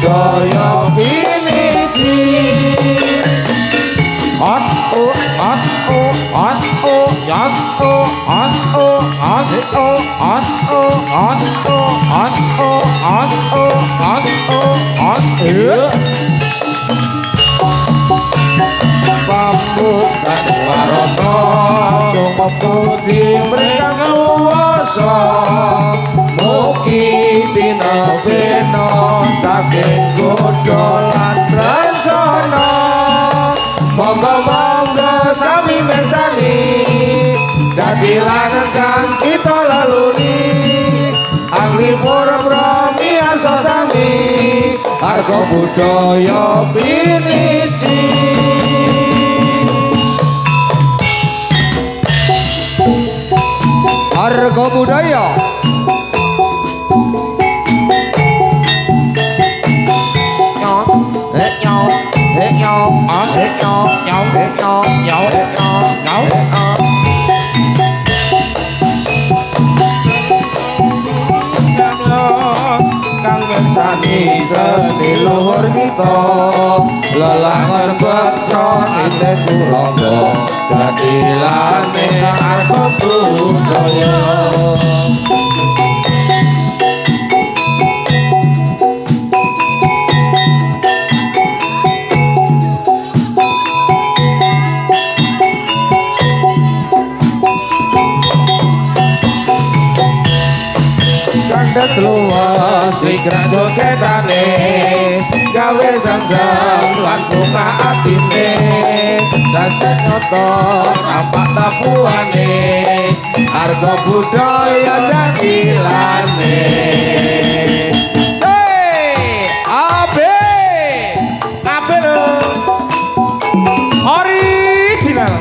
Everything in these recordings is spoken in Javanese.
budaya piniji asu asu asu asu asu asu asu asu asu asu asu asu pambukan waroto sumpa puji mrikang kuwasa mugi bina-bina saking godha lan rencana monggo-monggo sami mirsani jadilan kang kita laluni anglipur pramiarsa sami harga budaya piniji harga budaya kang mirsani seni luhur kita lelangan beksa ite turangga jadilane harga budaya kandas luas wikra joketane gawe sanjang lan bunga atine dasar nyoto rampak tabuane harga budaya jadilane abe original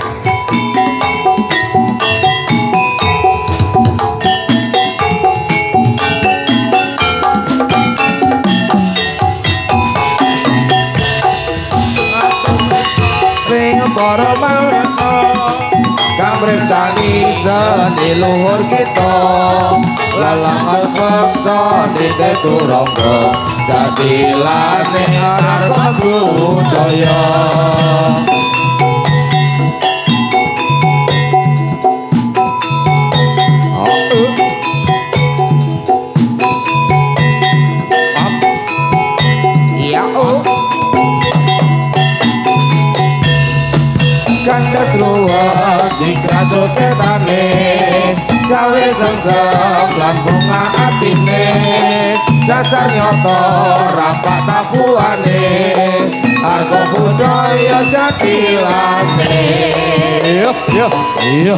para manungsa kang mriksani seni luhur kita lelangan beksa nite turangga jadilane harga budaya kandas luas wikra joketane gawe sanjang lan bunga atine dasar nyoto rampak tabuane harga budaya jadilane iya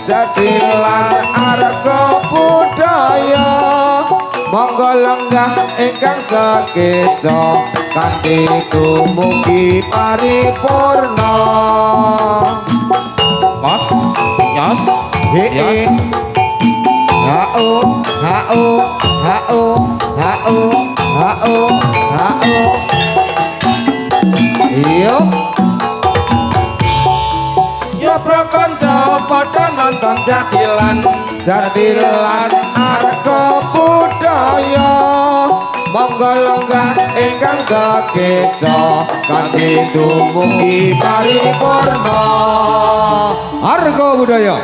jadilan arga budaya monggo lenggah ingkang sekeca kanthi dumugi paripurna mas yas yas hao hao hao hao hao hao iyo prakanca padha nonton jadilan arga budaya monggo lenggah ingkang sekeca kanthi dumugi paripurna arga budaya.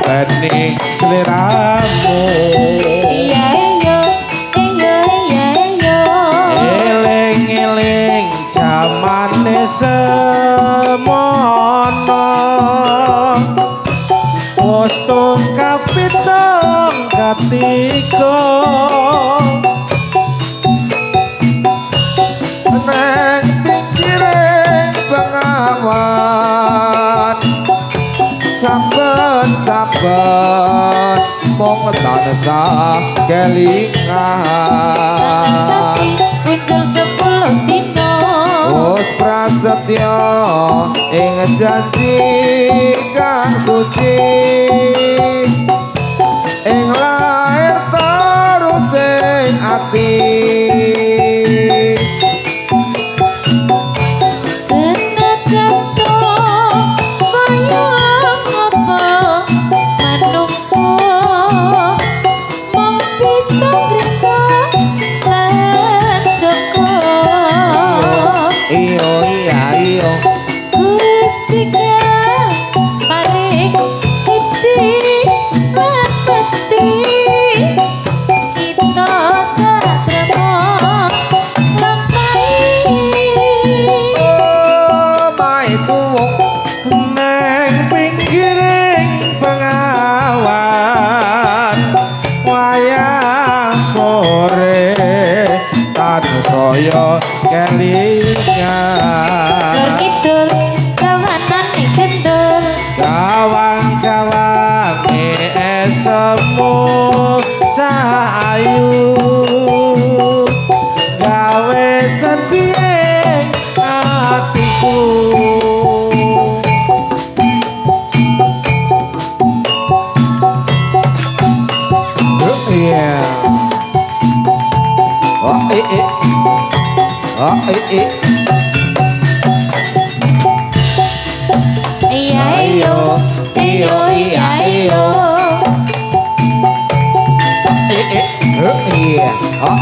bening sliramu iya iya iya iya iya eling-eling jamane semono wis tungkap pitung katiga nang pikiring bengawan saben-saben mung tansah kelingan Sangang sasi muncul 10 dino Wis prasetya ing janji kang suci ing lair terus ing ati senajan to kaya apa manungsa mung bisa reka lan joko iyo iya iyo Gusti Kang paring iti lan pasti kita satremo lampahi oh my suwung neng pinggiring pengawan wayang sore tansaya kelingan Lur kidul kawanane kendul kawan-kawan esemu cahayu gawe sedih hatiku iya oh iya iyo iyo iya iyo iya oh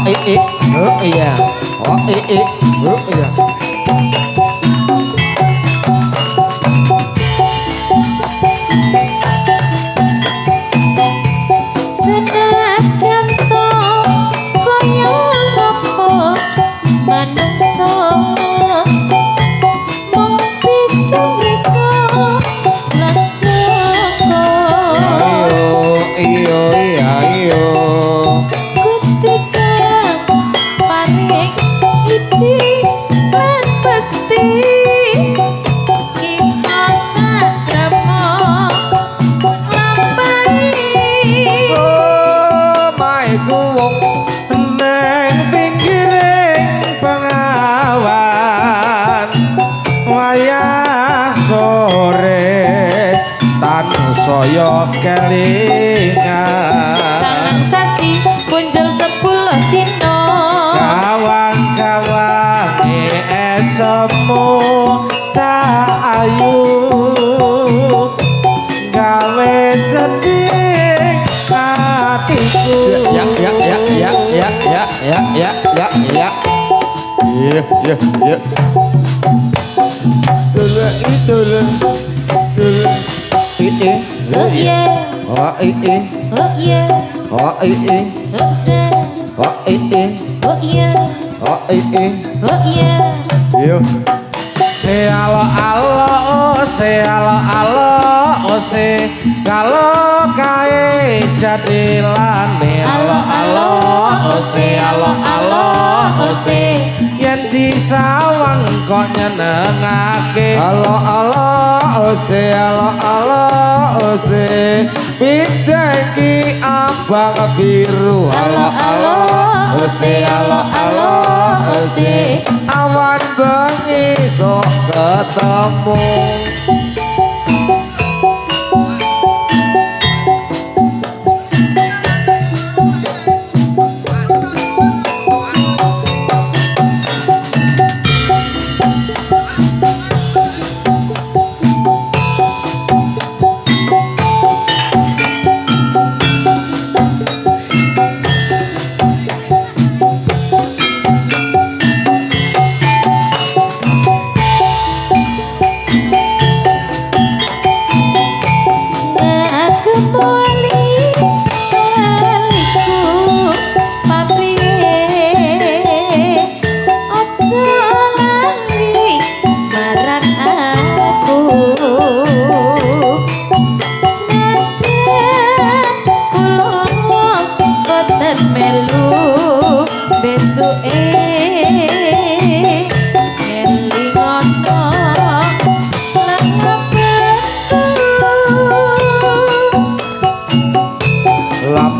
iya oh iya senajan to kaya apa manungsa mung bisa reka lan joko iyo iya iyo Gusti Kang paring iti lan pasti kita satremo lampahi oh my suwung neng pinggiring pengawan wayah sore tansaya kelingan sangang sasi muncul 10 dino kawan-kawan esemu cahayu gawe sedih hatiku ya oh yeah oh oh yeah oh oh sa oh oh yeah oh oh yeah yo se alo se kalau kae jadilane alo se yen disawang kok nyenengake halo ose pinjeki abang biru halo ose awan bengi sok ketemu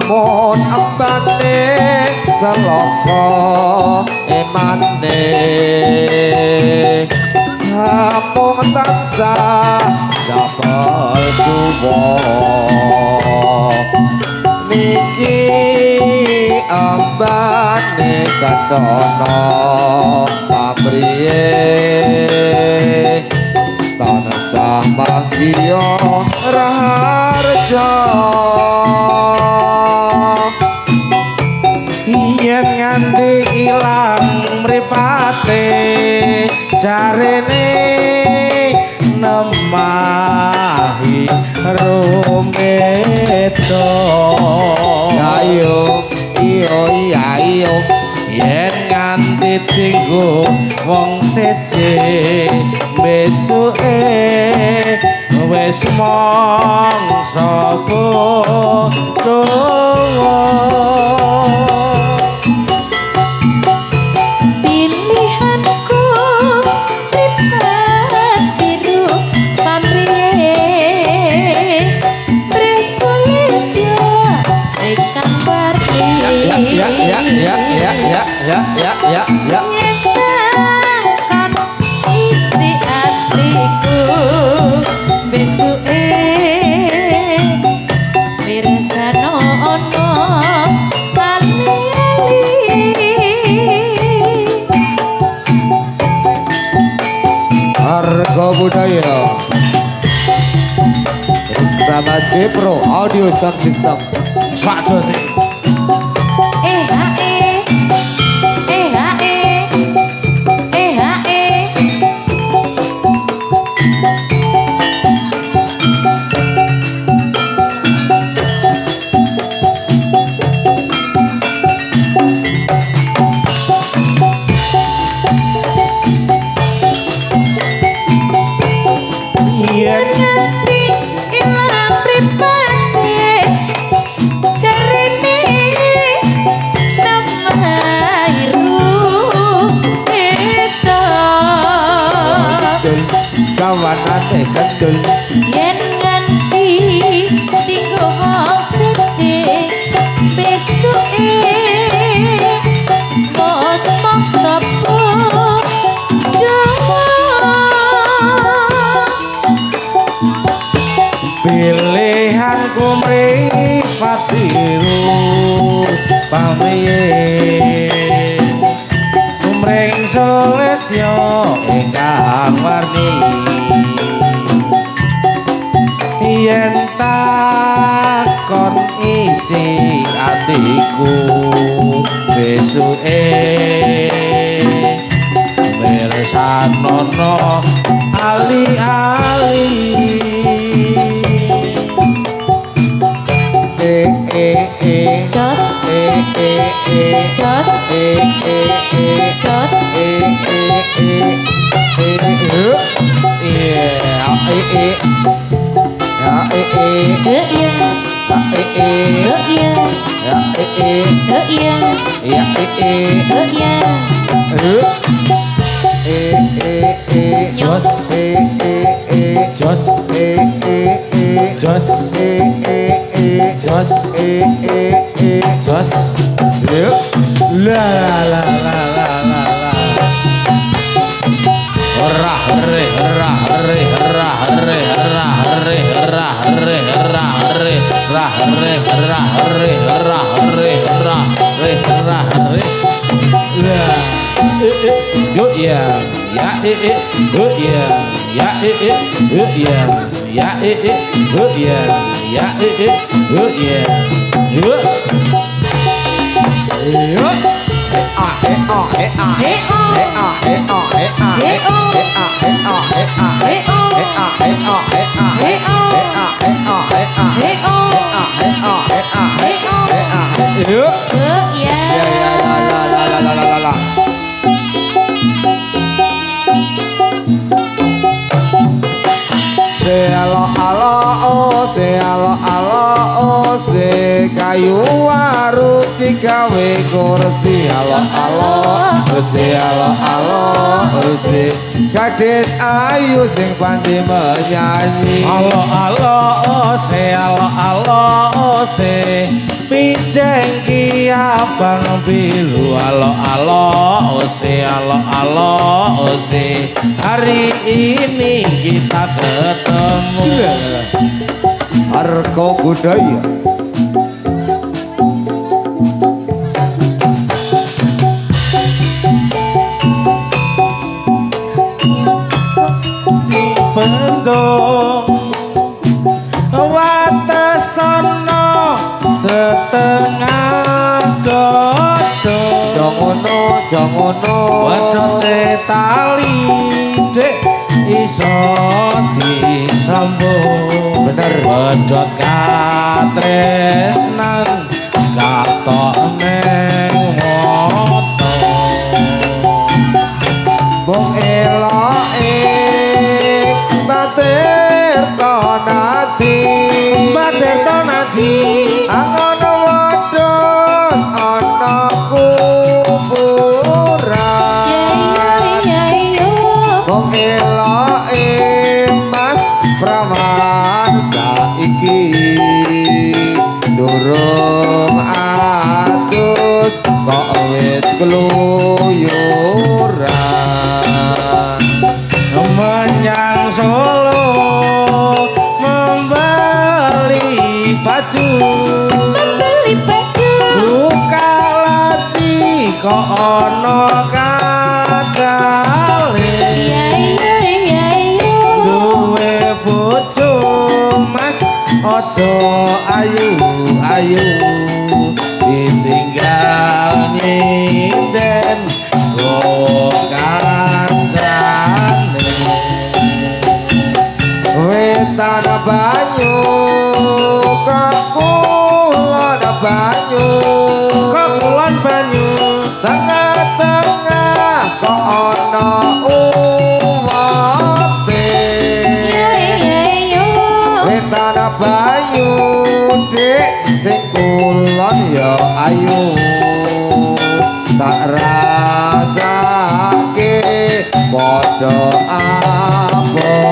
lamun ambane seloko emane amung tansah dapet tuwa niki ambane kacono papriye tansah manggiyo raharja yen nganti ilang mripate jarene nemahi rumeto ayo iyo iyo yen nganti tinggu wong seje besuke wis mangsa padha pilihanku pripat biru pamrih Presulistya ikan warni ya Nyatakan isi hatiku besuke mirsano ono Harga Budaya bersama Jepro Audio Sound System. sakjo sih yen nganti ilang pripate serene namairu itu Kawanane kendul yen nganti tinggo siji besuke bos mangsa pilihanku mripat biru pamriye sumring Sulistya ingkang warni yen takon isi atiku besuke mirsanono ali-ali jos jos jos Jos Jos Jos Jos Jos la la la la la la Hurrah hurrah hurrah hurrah hurrah hurrah hurrah hurrah hurrah hurrah hurrah hurrah hurrah hurrah hurrah hurrah hurrah yuk ya ya yuk ya ya yuk ya ya yuk ya ya yuk ya yuk kayu waru digawe kursi alo kursi gadis ayu sing pandai menyanyi alo se jengki abang bilu alo ose alo ose hari ini kita ketemu Harga budaya. Bendo watesono setengah dodo Jangono wedote tali dek iso disambung bener wedot katresnan katok neng moto Bong eloke batir tonati batir tonati angono wedhus ana kuburan Bong eloke Mas Praman saiki durung atus kok wis keluyuran menyang Solo membeli baju buka laci kok ono kadale duwe bojo Mas ojo ayu ditinggal nyinden kancane wetan banyu kakulon banyu kulon banyu tengah-tengah kok ana uwote wetan banyu dik sing kulon ya ayu tak rasake padha abote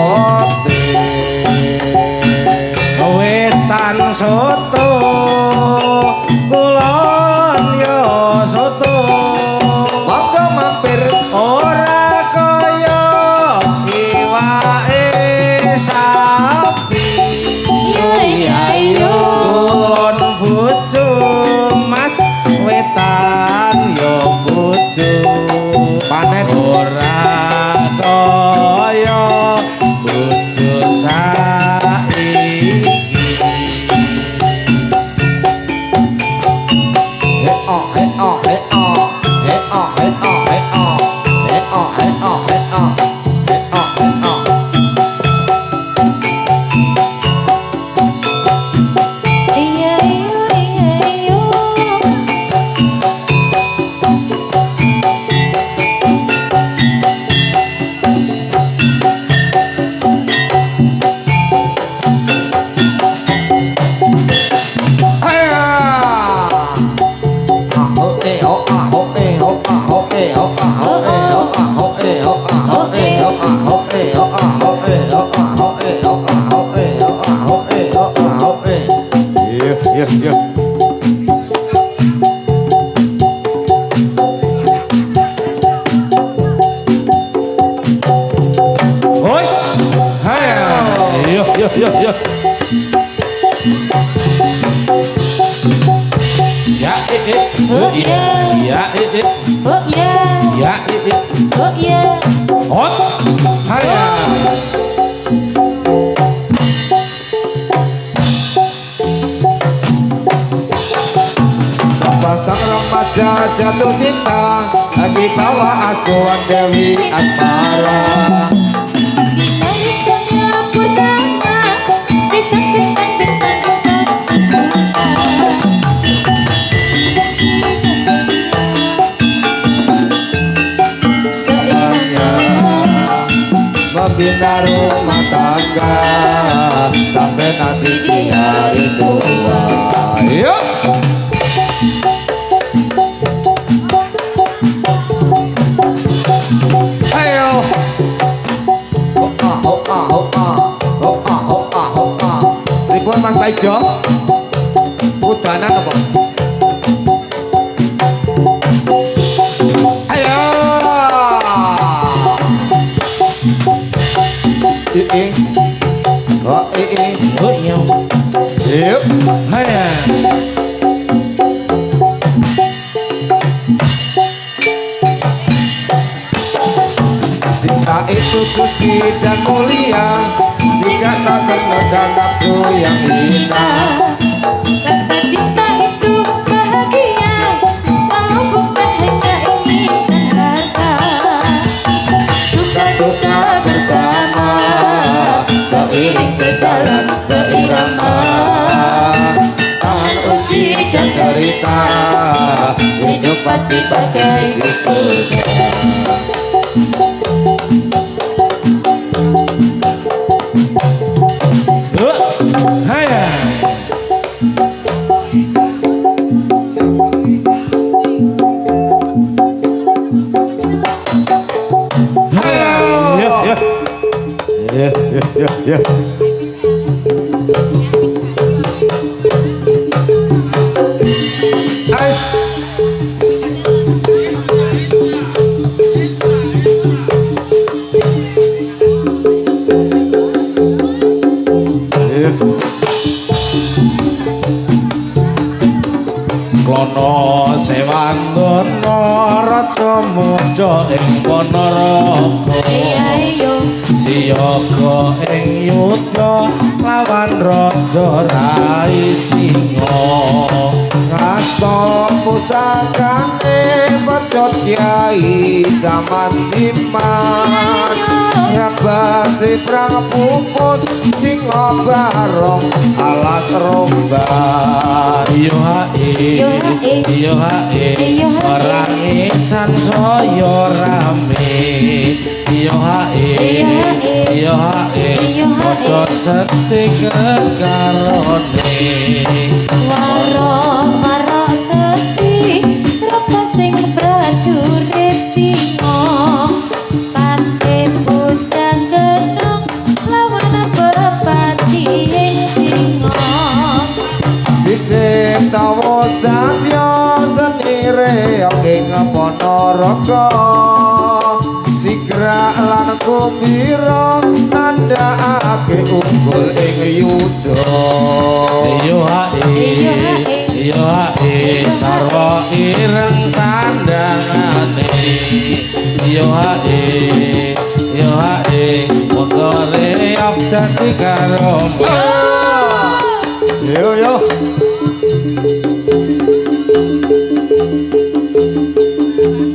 wetan soto kulon yo soto monggo mampir ora kaya iwake sapi kulon bojo Mas wetan yo bojo panen ora kaya bojo saiki Pasang remaja jatuh cinta di bawah asuhan Dewi Asmara. Membina rumah tangga sampai nanti di hari tua. Ayo. Mas Baijo udanan apa? Oh iya. Yuk. Haya. Cinta itu suci dan mulia, jika tak kena dan nafsu yang hina. Rasa cinta itu bahagia, kalau bukan hanya ingin harta. Suka duka bersama, seiring sejalan seirama. Tahan uji dan derita, hidup pasti bagai di surga. Haya. Haya. Ya. Klono Sewandana raja muda ing Ponorogo. Ayo Siyaga ing yudha lawan raja Rai Singa. Ngasta pusakane pecut Kyai Samandiman. Rabase prang pupus singa barong alas romban. Yo hae orang isan saya rame. Yo hae padha sekti kekarone. Waro sepi rapa sing prajurit singa. Pante bujang gedung lawan bepati ing singa. Diciptawa satya senire ing Ponorogo. Sigra lan kumbira nandhakake unggul ing yudha. Yo hae sarwa ireng kandhangane. Yo hae monggo reyok dadi karo Yo.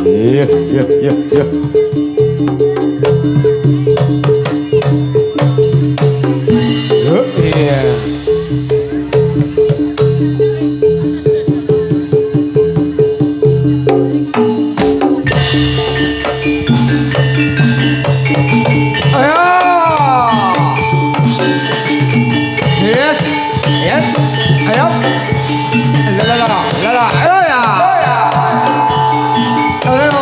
Iya. Iya. Ayo. Lala. Ayo ya. Ayo.